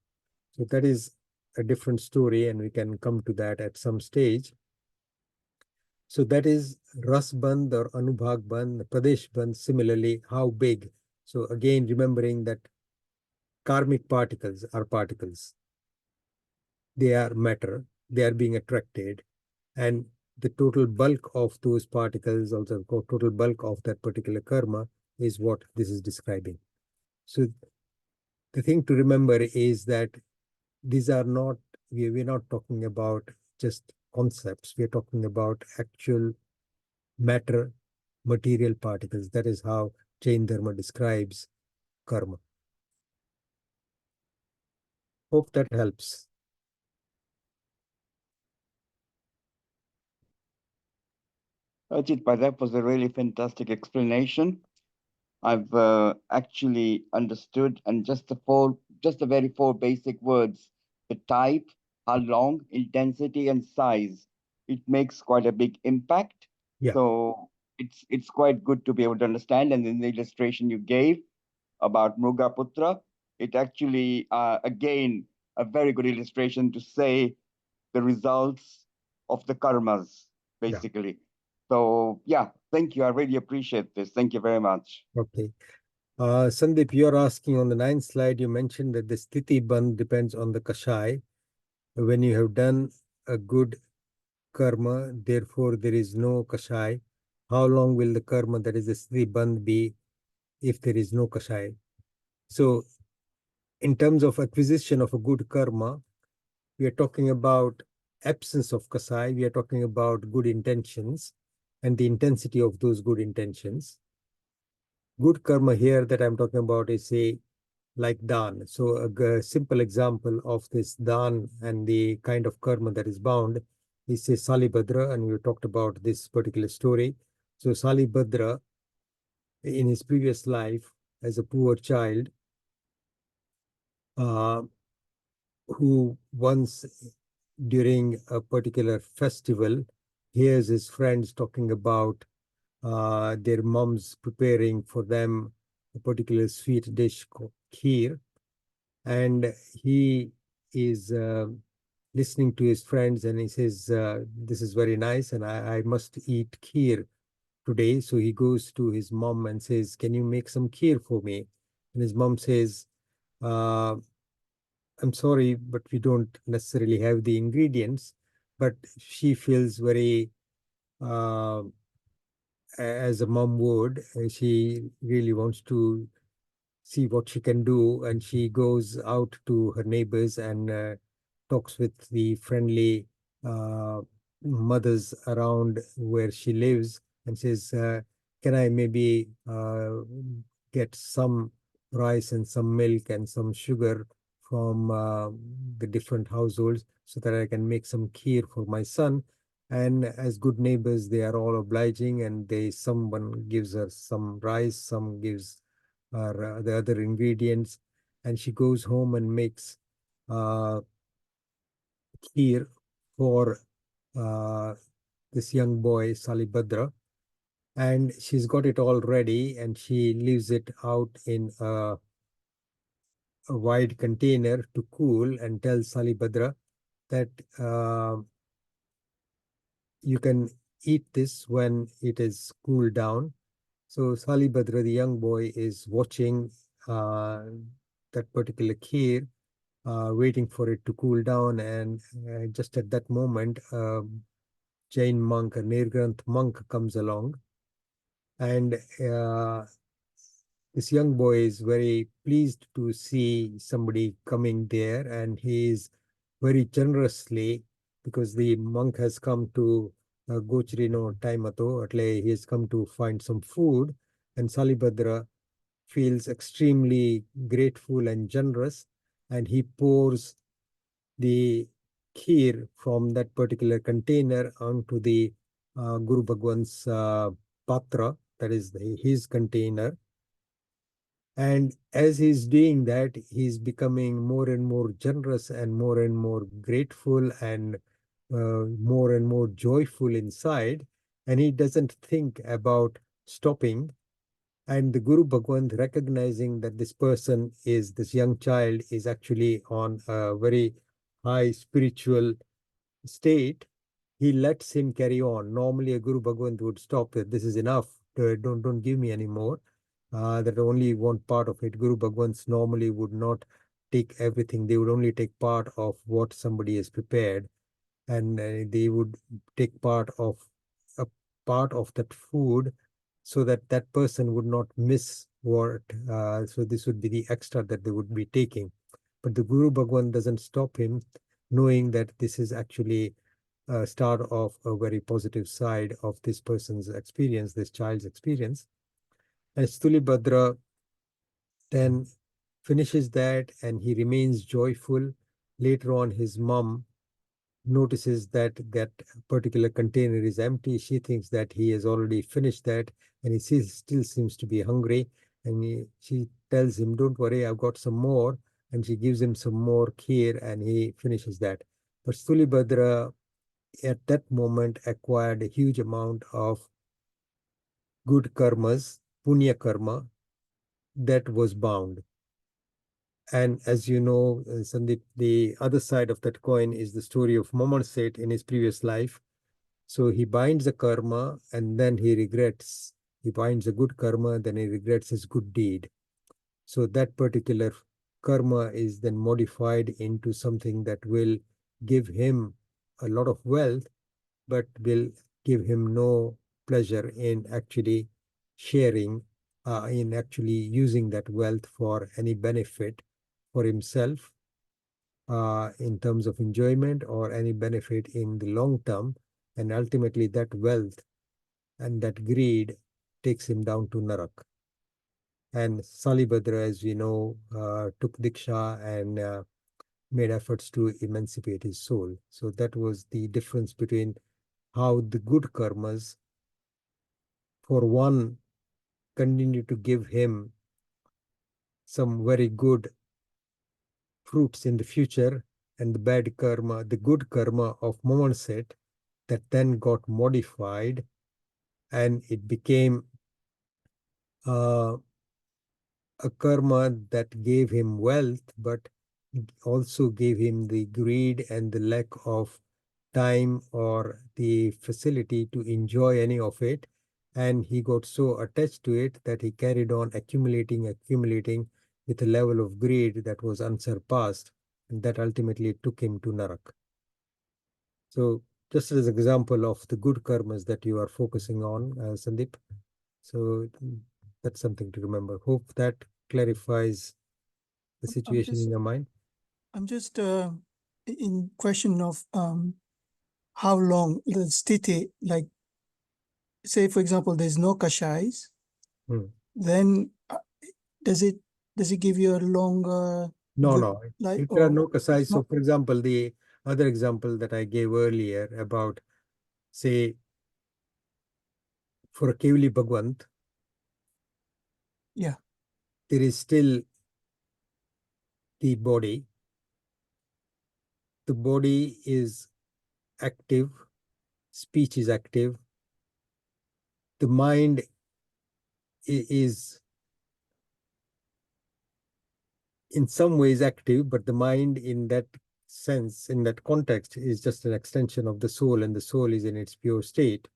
So that is a different story, and we can come to that at some stage. So that is Ras Bandh or Anubhag Bandh, Pradesh Bandh, similarly, how big. So again, remembering that karmic particles are particles. They are matter, they are being attracted, and the total bulk of those particles, also total bulk of that particular karma, is what this is describing. So the thing to remember is that these are not, we're not talking about just concepts, we're talking about actual matter, material particles. That is how Jain Dharma describes karma. Hope that helps. Ajitbhai, that was a really fantastic explanation. I've actually understood, and just the very four basic words: the type, how long, intensity, and size. It makes quite a big impact. Yeah. So it's quite good to be able to understand. And in the illustration you gave about Mrugaputra, it actually again a very good illustration to say the results of the karmas, Yeah. basically. So yeah, thank you. I really appreciate this. Thank you very much. Okay. Sandeep, you're asking on the ninth slide, you mentioned that the sthiti bandh depends on the kashai. When you have done a good karma, therefore there is no kashai. How long will the karma, that is the sthiti bandh, be if there is no kashai? So in terms of acquisition of a good karma, we are talking about absence of kasai, we are talking about good intentions and the intensity of those good intentions. Good karma here that I'm talking about is, say, like dan. So a simple example of this dan and the kind of karma that is bound is, say, Salibhadra, and we talked about this particular story. So Salibhadra, in his previous life as a poor child, uh, who once during a particular festival hears his friends talking about their moms preparing for them a particular sweet dish called kheer, and he is listening to his friends, and he says, this is very nice, and I must eat kheer today. So he goes to his mom and says, can you make some kheer for me? And his mom says, uh, I'm sorry, but we don't necessarily have the ingredients. But she feels very, uh, as a mom would, she really wants to see what she can do, and she goes out to her neighbors and talks with the friendly mothers around where she lives and says, can I maybe get some rice and some milk and some sugar from the different households so that I can make some kheer for my son? And as good neighbors, they are all obliging, and someone gives her some rice, some gives or the other ingredients, and she goes home and makes uh, kheer for uh, this young boy Salibhadra, and she's got it all ready, and she leaves it out in a wide container to cool, and tells Salibhadra that you can eat this when it is cooled down. So Salibhadra, the young boy, is watching that particular kheer, waiting for it to cool down. And just at that moment, a Jain monk, a Nirgranth monk, comes along. And this young boy is very pleased to see somebody coming there. And he is very generously, because the monk has come to Gochirino Taimato, he has come to find some food. And Salibhadra feels extremely grateful and generous, and he pours the kheer from that particular container onto the Guru Bhagwan's patra, that is his container. And as he's doing that, he's becoming more and more generous and more grateful and more and more joyful inside. And he doesn't think about stopping. And the Guru Bhagwan, recognizing that this person is, this young child is actually on a very high spiritual state, he lets him carry on. Normally, a Guru Bhagwan would stop it. This is enough. Don't give me any more. That only one part of it. Guru Bhagwans normally would not take everything. They would only take part of what somebody has prepared, and they would take a part of that food, so that that person would not miss what. So this would be the extra that they would be taking. But the Guru Bhagwan doesn't stop him, knowing that this is actually a start of a very positive side of this person's experience, this child's experience. And Stulibhadra then finishes that and he remains joyful. Later on, his mom notices that that particular container is empty. She thinks that he has already finished that, and still seems to be hungry. And she tells him, "Don't worry, I've got some more." And she gives him some more kheer, and he finishes that. But Stulibhadra at that moment acquired a huge amount of good karmas, punya karma, that was bound. And as you know, Sandeep, the other side of that coin is the story of Moman Seth in his previous life. So he binds the karma and then he regrets. He binds a good karma, then he regrets his good deed. So that particular karma is then modified into something that will give him a lot of wealth, but will give him no pleasure in actually sharing, in actually using that wealth for any benefit for himself, in terms of enjoyment or any benefit in the long term. And ultimately, that wealth and that greed takes him down to Narak. And Salibhadra, as we know, took Diksha and made efforts to emancipate his soul. So that was the difference between how the good karmas, for one, continue to give him some very good fruits in the future, and the bad karma, the good karma of Mohan Seth, that then got modified and it became uh, a karma that gave him wealth, but also gave him the greed and the lack of time or the facility to enjoy any of it. And he got so attached to it that he carried on accumulating with a level of greed that was unsurpassed, and that ultimately took him to Narak. So, just as an example of the good karmas that you are focusing on, Sandeep. So, that's something to remember. Hope that clarifies the situation in your mind. I'm just in question of how long the sthiti, like say for example, there's no kashais, then does it give you a longer No, good no. life? If there are Or no kasai, it's so not? for example, the other example that I gave earlier about, say, for a Kevli Bhagwant, Yeah. there is still the body. The body is active, speech is active, the mind is in some ways active, but the mind in that sense, in that context, is just an extension of the soul, and the soul is in its pure state.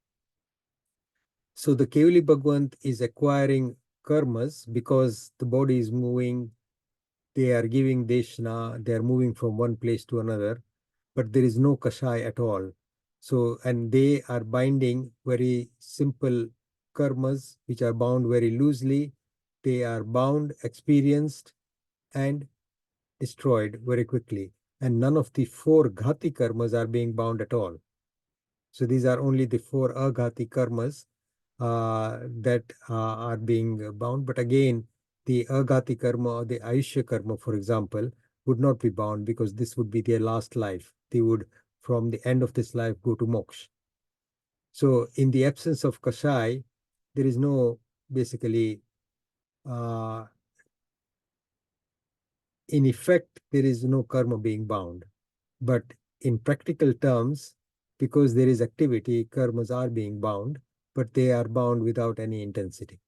So the Kevli Bhagwant is acquiring karmas because the body is moving, they are giving deshna, they are moving from one place to another, but there is no kashai at all. So, and they are binding very simple karmas, which are bound very loosely. They are bound, experienced, and destroyed very quickly. And none of the four ghati karmas are being bound at all. So these are only the four aghati karmas that are being bound. But again, the aghati karma or the ayushya karma, for example, would not be bound because this would be their last life. They would, from the end of this life, go to moksha. So in the absence of kashai, there is no, basically, uh, in effect, there is no karma being bound. But in practical terms, because there is activity, karmas are being bound, but they are bound without any intensity.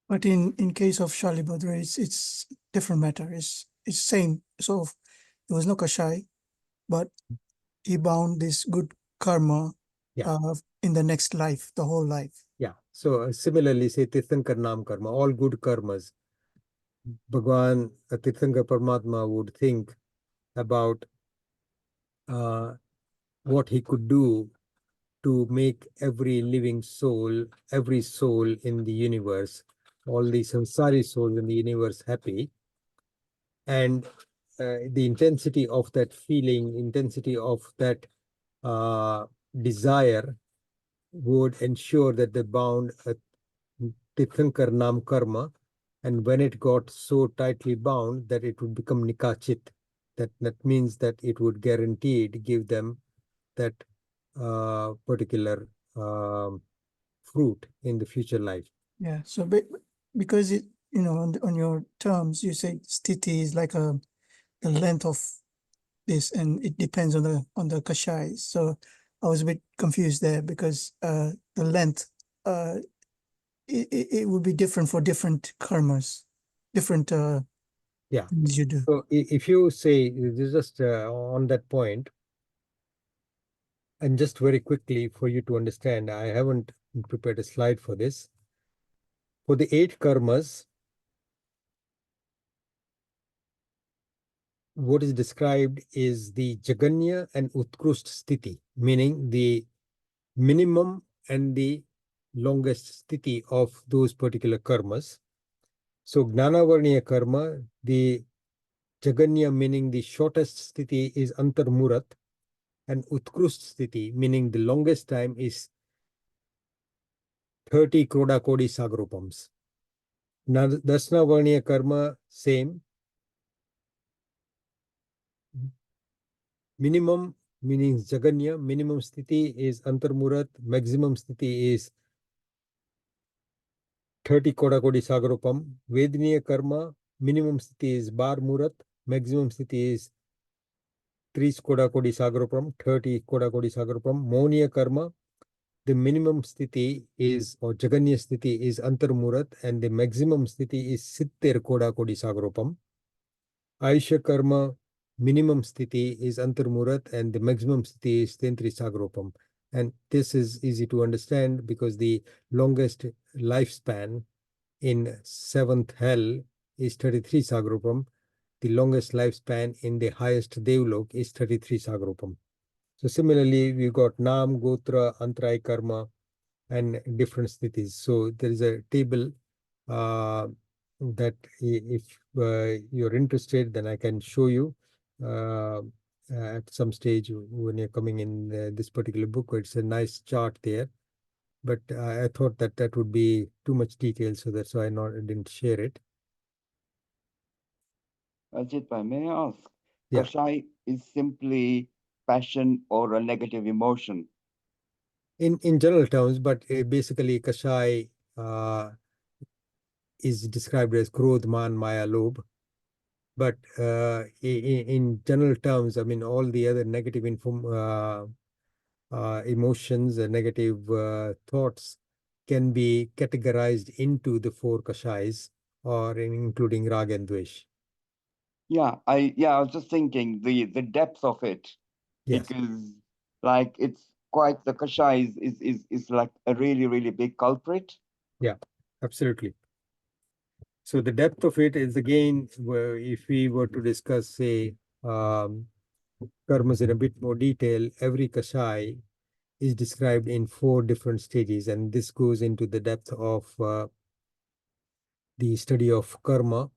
But in case of Shalibhadra, it's different matter. It's same. So there was no kashai. but he bound this good karma in the next life, the whole life. Yeah. So similarly, say Tirthankar Nam Karma, all good karmas. Bhagwan Tirthankar Paramatma would think about what he could do to make every living soul, every soul in the universe, all the samsari souls in the universe happy. And the intensity of that feeling, intensity of that desire would ensure that they bound a Tirthankar Nam Karma. And when it got so tightly bound that it would become Nikachit, that means that it would guaranteed give them that particular fruit in the future life. Yeah. So because it, on your terms, you say sthiti is like the length of this, and it depends on the kashai. So I was a bit confused there because the length it would be different for different karmas, different Yeah. things you do. So if you say just on that point, and just very quickly for you to understand, I haven't prepared a slide for this. For the 8 karmas, what is described is the Jaganya and Utkrust Sthiti, meaning the minimum and the longest sthiti of those particular karmas. So Gnanavarniya karma, the Jaganya meaning the shortest sthiti is Antarmurat, and Utkrust sthiti meaning the longest time is 30 Kroda Kodi Sagrupams. Dasnavarniya karma, same. Minimum meaning Jaganya, minimum sthiti is Antarmurat, maximum sthiti is 30 Koda Kodi Sagarupam. Vedaniya karma, minimum sthiti is Bar Murat, maximum sthiti is 30 Koda Kodi Sagarupam, 30 Koda Kodi Sagarupam. Moniya karma, the minimum sthiti is, or Jaganya sthiti is Antarmurat, and the maximum sthiti is 70 Koda Kodi Sagarupam. Aisha karma, minimum sthiti is Antarmurat, and the maximum sthiti is 33 Sagarupam. And this is easy to understand because the longest lifespan in 7th hell is 33 Sagrupam. The longest lifespan in the highest Devlok is 33 Sagrupam. So similarly, we got Nam, Gotra, Antray Karma, and different sthitis. So there is a table that if you're interested, then I can show you at some stage when you're coming in this particular book. It's a nice chart there. But I thought that that would be too much detail, so that's why I didn't share it. Ajitbhai, may I ask? Yeah. Kashai is simply passion or a negative emotion. In general terms, but basically Kashai is described as Krodh, Man, Maya, Lobh. But in general terms, I mean, all the other negative emotions and negative thoughts can be categorized into the 4 Kashais, or including Rag and Dvesh. Yeah, I was just thinking the depth of it, Yes. because like it's quite, the Kashai is like a really, really big culprit. Yeah, absolutely. So the depth of it is, again, if we were to discuss, say, karmas in a bit more detail, every Kashai is described in 4 different stages, and this goes into the depth of the study of karma.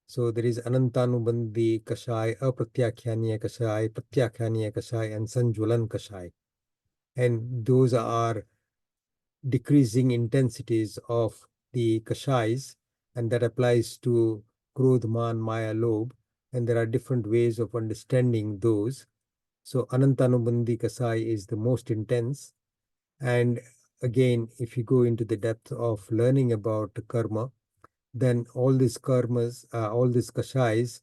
So there is Anantanubandhi Kashai, Apratyakhyanaya Kashai, Pratyakhyaniya Kashai, and Sanjwalan Kashai. And those are decreasing intensities of the Kashais, and that applies to Krodh, Man, Maya, Lobh. And there are different ways of understanding those. So Anantanubandhi Kasai is the most intense. And again, if you go into the depth of learning about karma, then all these karmas, all these kashais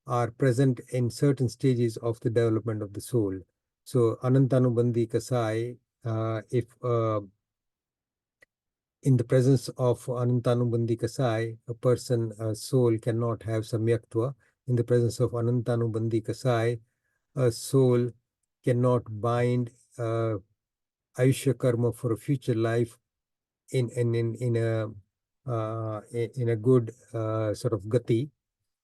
are present in certain stages of the development of the soul. So Anantanubandhi Kasai, if in the presence of Anantanubandhi Kasai, a soul cannot have samyaktva. In the presence of Anantanubandhi Kasai, a soul cannot bind Ayushya karma for a future life in a good sort of gati.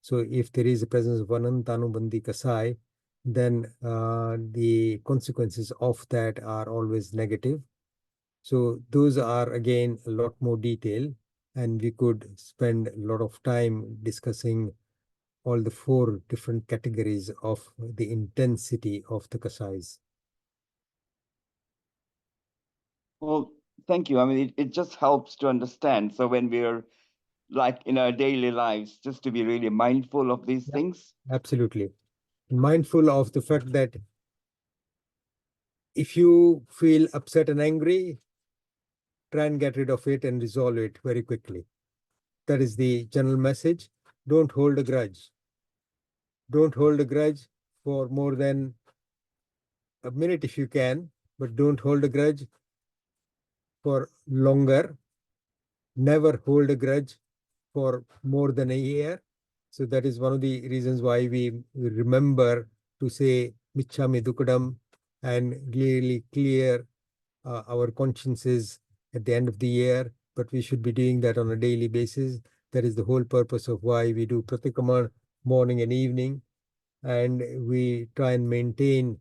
So if there is a presence of Anantanubandhi Kasai, then the consequences of that are always negative. So those are again a lot more detail, and we could spend a lot of time discussing all the 4 different categories of the intensity of the Kasais. Well, thank you. I mean, it just helps to understand. So when we're like in our daily lives, just to be really mindful of these things. Absolutely. Mindful of the fact that if you feel upset and angry, try and get rid of it and resolve it very quickly. That is the general message. Don't hold a grudge. Don't hold a grudge for more than a minute if you can, but don't hold a grudge for longer. Never hold a grudge for more than a year. So that is one of the reasons why we remember to say Michhami Dukadam and really clear our consciences at the end of the year, but we should be doing that on a daily basis. That is the whole purpose of why we do Pratikama morning and evening, and we try and maintain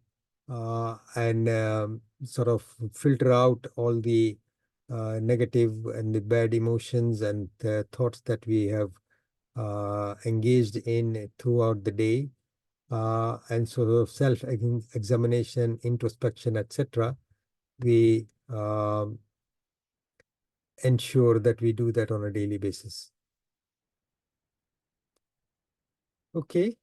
and sort of filter out all the negative and the bad emotions and the thoughts that we have engaged in throughout the day, and sort of self-examination, introspection, etc. We ensure that we do that on a daily basis. Okay.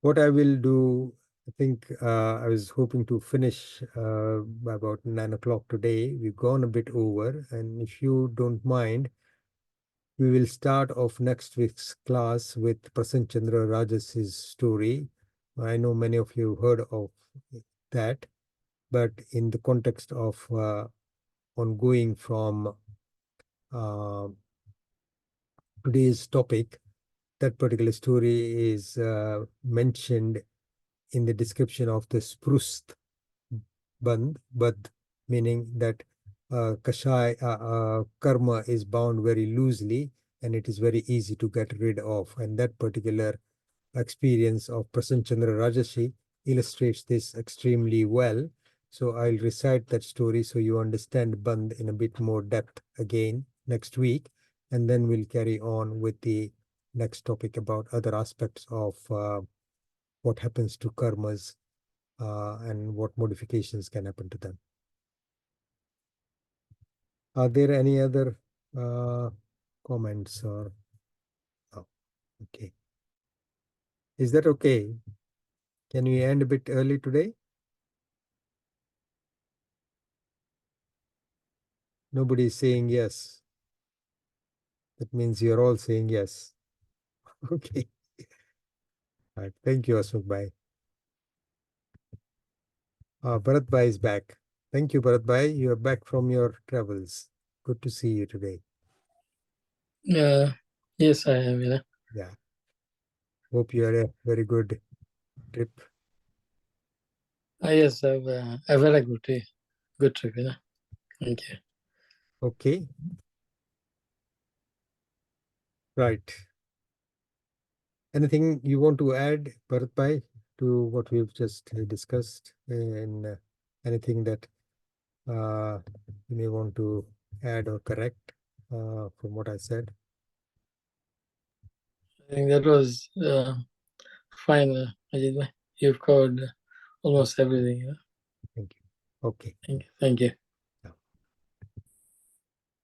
What I will do, I think I was hoping to finish by about 9 o'clock today. We've gone a bit over, and if you don't mind, we will start off next week's class with Prasanna Chandra Rajas's story. I know many of you heard of that, but in the context of ongoing from today's topic, that particular story is mentioned in the description of the Sprust Band, meaning that karma is bound very loosely and it is very easy to get rid of. And that particular experience of Prasanna Chandra Rajashi illustrates this extremely well. So I'll recite that story so you understand Band in a bit more depth again next week. And then we'll carry on with the next topic about other aspects of what happens to karmas and what modifications can happen to them. Are there any other comments or? Oh, okay. Is that okay? Can we end a bit early today? Nobody is saying yes. That means you're all saying yes. Okay. All right. Thank you, Ashok Bhai. Bharat Bhai is back. Thank you, Bharat Bhai. You are back from your travels. Good to see you today. Yes, I am. Yeah. Hope you had a very good trip. Yes, I've had a good trip. Thank you. Okay. Right. Anything you want to add, Bharat Bhai, to what we've just discussed? And anything that you may want to add or correct from what I said? I think that was fine, Ajitbhai. You've covered almost everything. Thank you. Okay. Thank you.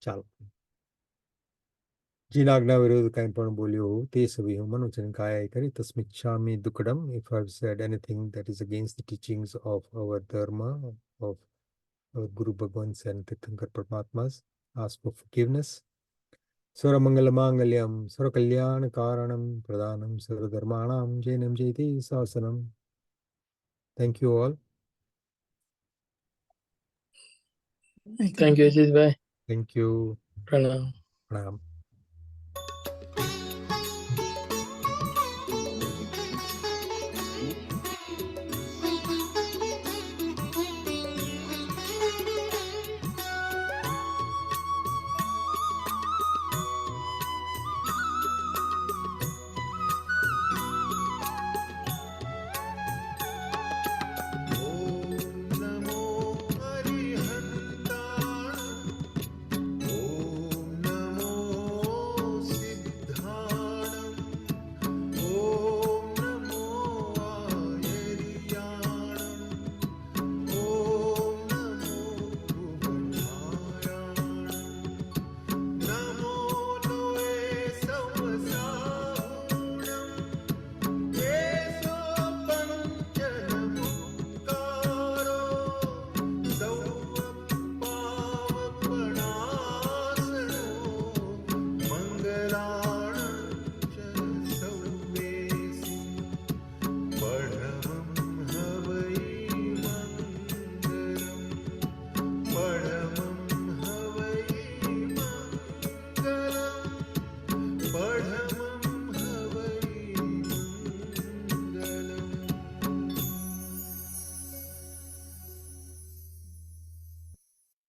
Chalo. Jinagna virodha kain bolyo te sabi manuchan kaya kari tasmichami dukadam. If I've said anything that is against the teachings of our dharma, of our Guru Bhagwans and Tirthankar Paramatmas, ask for forgiveness. Sura Mangala Mangalyam, Sura Kalyana Karanam, Pradhanam, Sura Dharmanam, Jainam Jaiti Sasanam. Thank you all. Thank you, Ajitbhai. Thank you. Pranam. Pranam.